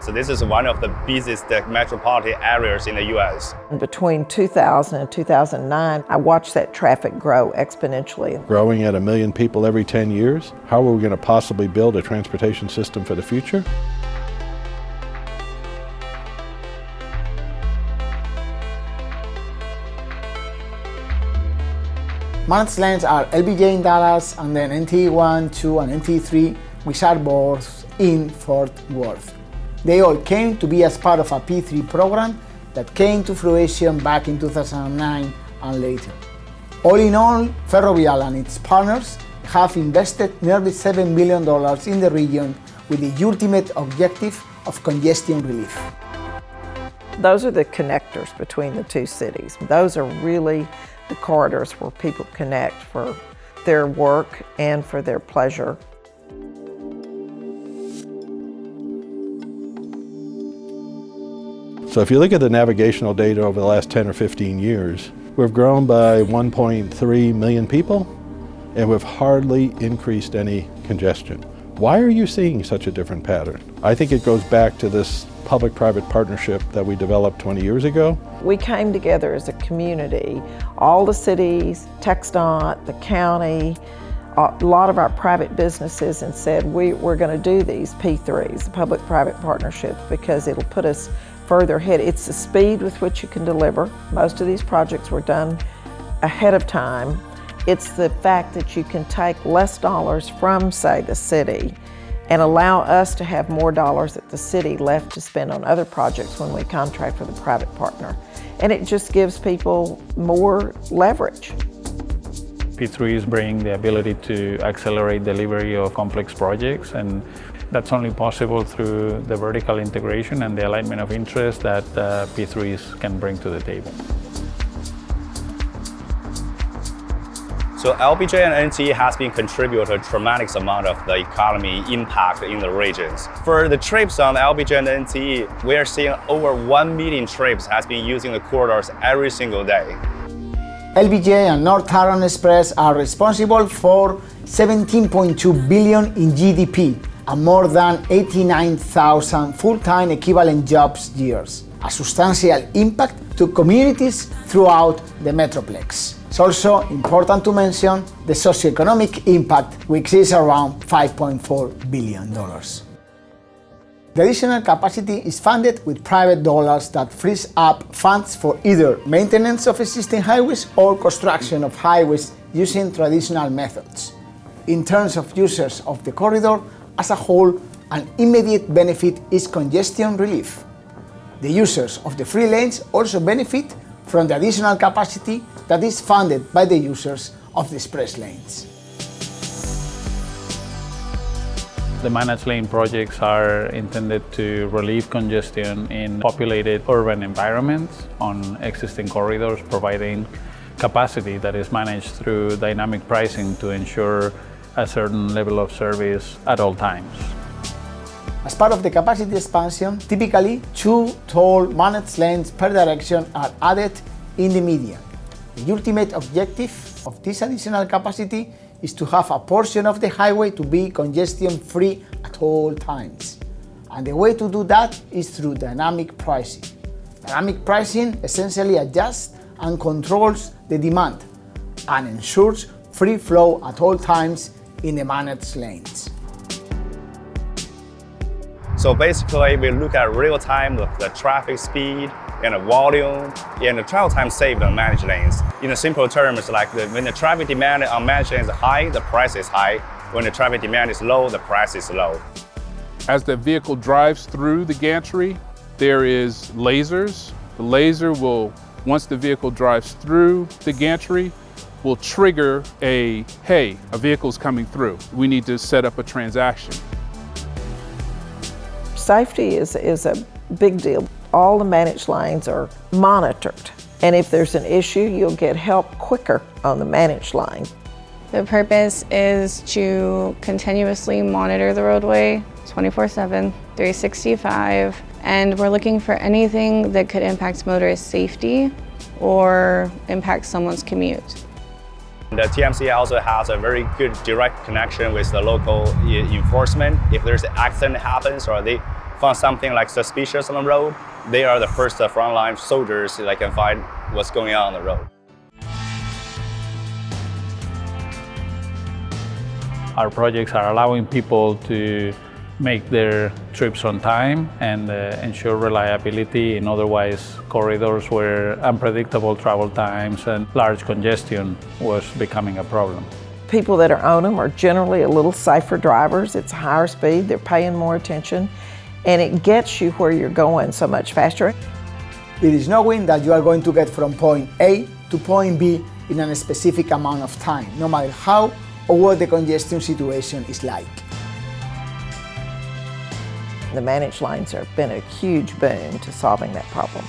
So this is one of the busiest metropolitan areas in the US. Between 2000 and 2009, I watched that traffic grow exponentially. Growing at 1 million people every 10 years, how are we going to possibly build a transportation system for the future? Managed lanes are LBJ in Dallas, and then NTE 1, 2, and NTE 3, which are both in Fort Worth. They all came to be as part of a P3 program that came to fruition back in 2009 and later. All in all, Ferrovial and its partners have invested nearly $7 billion in the region with the ultimate objective of congestion relief. Those are the connectors between the two cities. Those are really the corridors where people connect for their work and for their pleasure. So if you look at the navigational data over the last 10 or 15 years, we've grown by 1.3 million people, and we've hardly increased any congestion. Why are you seeing such a different pattern? I think it goes back to this public-private partnership that we developed 20 years ago. We came together as a community, all the cities, TxDOT, the county, a lot of our private businesses, and said we're going to do these P3s, public-private partnerships, because it'll put us further ahead. It's the speed with which you can deliver. Most of these projects were done ahead of time. It's the fact that you can take less dollars from, say, the city and allow us to have more dollars at the city left to spend on other projects when we contract with a private partner. And it just gives people more leverage. P3s bring the ability to accelerate delivery of complex projects, and that's only possible through the vertical integration and the alignment of interest that P3s can bring to the table. So LBJ and NTE has been contributing a tremendous amount of the economy impact in the regions. For the trips on LBJ and NTE, we are seeing over 1 million trips has been using the corridors every single day. LBJ and North Taron Express are responsible for $17.2 billion in GDP and more than 89,000 full-time equivalent jobs years. A substantial impact to communities throughout the Metroplex. It's also important to mention the socioeconomic impact, which is around $5.4 billion. The additional capacity is funded with private dollars that frees up funds for either maintenance of existing highways or construction of highways using traditional methods. In terms of users of the corridor as a whole, an immediate benefit is congestion relief. The users of the free lanes also benefit from the additional capacity that is funded by the users of the express lanes. The managed lane projects are intended to relieve congestion in populated urban environments on existing corridors, providing capacity that is managed through dynamic pricing to ensure a certain level of service at all times. As part of the capacity expansion, typically 2 toll managed lanes per direction are added in the median. The ultimate objective of this additional capacity is to have a portion of the highway to be congestion-free at all times. And the way to do that is through dynamic pricing. Dynamic pricing essentially adjusts and controls the demand and ensures free flow at all times in the managed lanes. So basically, we look at real time the traffic speed and the volume and the travel time saved on managed lanes. In simple terms, like when the traffic demand on managed lanes is high, the price is high. When the traffic demand is low, the price is low. As the vehicle drives through the gantry, there is lasers. The laser will, once the vehicle drives through the gantry, will trigger a vehicle's coming through. We need to set up a transaction. Safety is a big deal. All the managed lanes are monitored, and if there's an issue, you'll get help quicker on the managed lane. The purpose is to continuously monitor the roadway 24/7, 365, and we're looking for anything that could impact motorist safety or impact someone's commute. The TMC also has a very good direct connection with the local enforcement. If there's an accident happens or they find something like suspicious on the road, they are the first frontline soldiers that can find what's going on the road. Our projects are allowing people to make their trips on time and ensure reliability in otherwise corridors where unpredictable travel times and large congestion was becoming a problem. People that are on them are generally a little safer drivers. It's higher speed, they're paying more attention, and it gets you where you're going so much faster. It is knowing that you are going to get from point A to point B in a specific amount of time, no matter how or what the congestion situation is like. The managed lanes have been a huge boon to solving that problem.